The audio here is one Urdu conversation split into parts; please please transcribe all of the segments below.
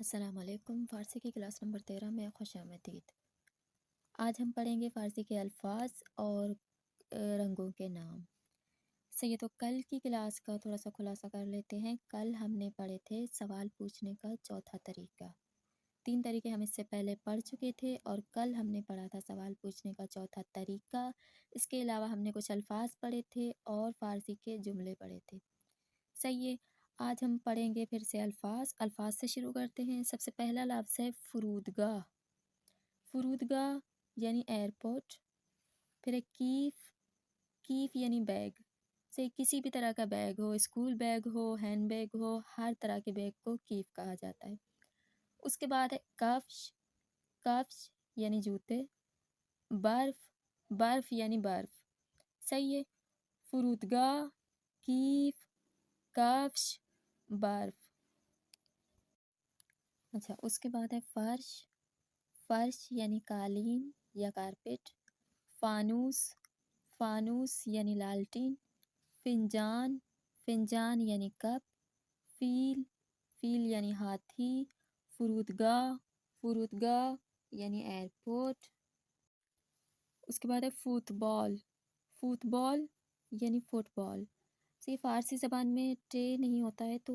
السلام علیکم۔ فارسی کی کلاس نمبر 13 میں خوش آمدید۔ آج ہم پڑھیں گے فارسی کے الفاظ اور رنگوں کے نام۔ یہ تو کل کی کلاس کا تھوڑا سا خلاصہ کر لیتے ہیں۔ کل ہم نے پڑھے تھے سوال پوچھنے کا چوتھا طریقہ۔ 3 طریقے ہم اس سے پہلے پڑھ چکے تھے اور کل ہم نے پڑھا تھا سوال پوچھنے کا چوتھا طریقہ۔ اس کے علاوہ ہم نے کچھ الفاظ پڑھے تھے اور فارسی کے جملے پڑھے تھے۔ صحیح ہے، آج ہم پڑھیں گے پھر سے الفاظ سے شروع کرتے ہیں۔ سب سے پہلا لفظ ہے فرودگاہ۔ فرودگاہ یعنی ایئرپورٹ۔ پھر ہے کیف یعنی بیگ، سے کسی بھی طرح کا بیگ ہو، اسکول بیگ ہو، ہینڈ بیگ ہو، ہر طرح کے بیگ کو کیف کہا جاتا ہے۔ اس کے بعد ہے کفش یعنی جوتے۔ برف یعنی برف۔ صحیح ہے، فرودگاہ، کیف، کفش، برف۔ اچھا، اس کے بعد ہے فرش یعنی قالین یا کارپیٹ۔ فانوس یعنی لالٹین۔ فنجان یعنی کپ۔ فیل یعنی ہاتھی۔ فرودگاہ یعنی ایئرپورٹ۔ اس کے بعد ہے فٹ بال یعنی فٹ بال۔ یہ فارسی زبان میں ٹے نہیں ہوتا ہے تو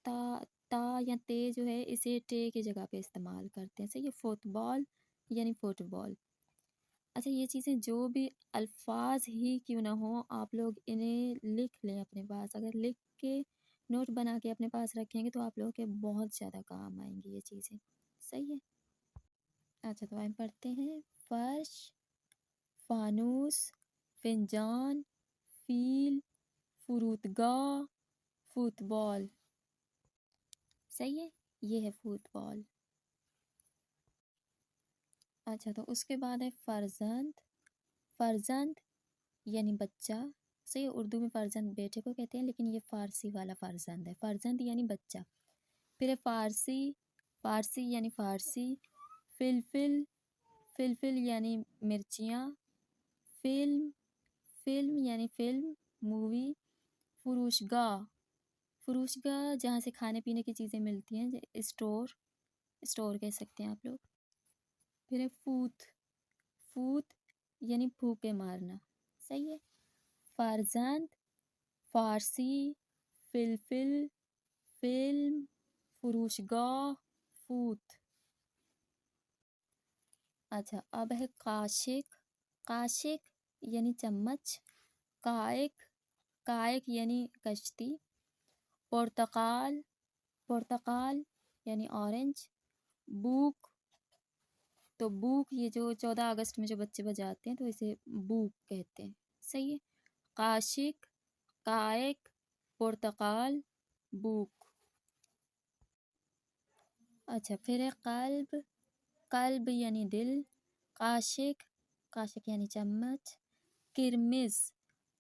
تا یا تے جو ہے اسے ٹے کی جگہ پہ استعمال کرتے ہیں۔ یہ فٹ بال یعنی فٹ بال۔ اچھا، یہ چیزیں جو بھی الفاظ ہی کیوں نہ ہوں، آپ لوگ انہیں لکھ لیں اپنے پاس۔ اگر لکھ کے نوٹ بنا کے اپنے پاس رکھیں گے تو آپ لوگوں کے بہت زیادہ کام آئیں گی یہ چیزیں۔ صحیح ہے، اچھا تو ہم پڑھتے ہیں۔ فرش، فانوس، فنجان، فیل، فرودگاہ، فٹ بال۔ صحیح ہے، یہ ہے فٹ بال۔ اچھا، تو اس کے بعد ہے فرزند یعنی بچہ۔ صحیح، اردو میں فرزند بیٹے کو کہتے ہیں، لیکن یہ فارسی والا فرزند ہے۔ فرزند یعنی بچہ۔ پھر ہے فارسی یعنی فارسی۔ فلفل یعنی مرچیاں۔ فلم یعنی فلم، مووی۔ فروشگاہ جہاں سے کھانے پینے کی چیزیں ملتی ہیں، اسٹور کہہ سکتے ہیں آپ لوگ۔ پھر ہے فوت یعنی پھوکے مارنا۔ صحیح ہے، فرزند، فارسی، فلفل، فلم، فروشگاہ، فوت۔ اچھا، اب ہے کاشک یعنی چمچ۔ کائک یعنی کشتی۔ پرتقال یعنی اورنج۔ بوک یہ جو 14 اگست میں جو بچے بجاتے ہیں تو اسے بوک کہتے ہیں۔ صحیح ہے، کاشک، کائک، پرتقال، بوک۔ اچھا، پھر ہے قلب یعنی دل۔ کاشک یعنی چمچ۔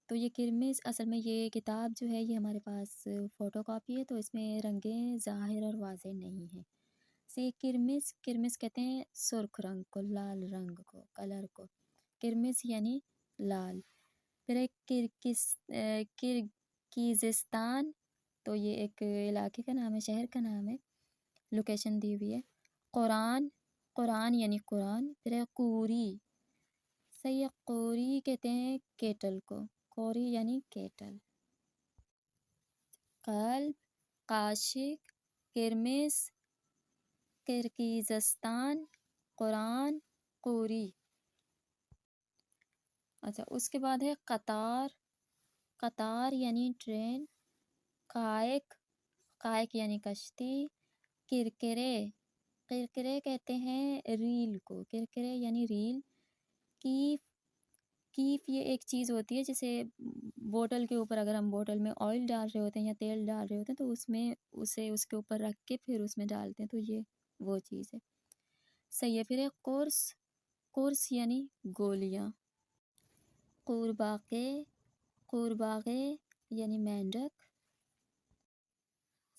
تو یہ کرمز اصل میں یہ کتاب جو ہے یہ ہمارے پاس فوٹو کاپی ہے، تو اس میں رنگیں ظاہر اور واضح نہیں ہیں۔ کرمز کہتے ہیں سرخ رنگ کو، لال رنگ کو، کلر کو۔ کرمز یعنی لال۔ پھر ہے کرگیزستان، تو یہ ایک علاقے کا نام ہے، شہر کا نام ہے، لوکیشن دی ہوئی ہے۔ قرآن یعنی قرآن۔ پھر ہے قوری، صحیح ہے، قوری کہتے ہیں کیٹل کو، قوری یعنی کیٹل۔ قلب، کاشک، کرمز، کرگیزستان، قرآن، قوری۔ اچھا، اس کے بعد ہے قطار یعنی ٹرین۔ قائق یعنی کشتی۔ کرکرے کہتے ہیں ریل کو، کرکرے یعنی ریل۔ کیف یہ ایک چیز ہوتی ہے جسے بوٹل کے اوپر، اگر ہم بوٹل میں آئل ڈال رہے ہوتے ہیں یا تیل ڈال رہے ہوتے ہیں تو اس میں اسے اس کے اوپر رکھ کے پھر اس میں ڈالتے ہیں، تو یہ وہ چیز ہے۔ صحیح ہے، پھر ہے قرص یعنی گولیاں۔ قورباغے یعنی مینڈک۔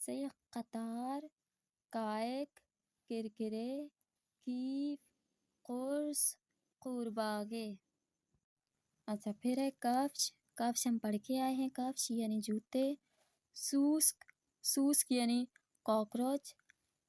صحیح ہے، قطار، قائق، کرکرے، کیف، قرص، قورباغے۔ اچھا، پھر ہے کفش ہم پڑھ کے آئے ہیں۔ کفش یعنی جوتے۔ سوسک یعنی کاکروچ۔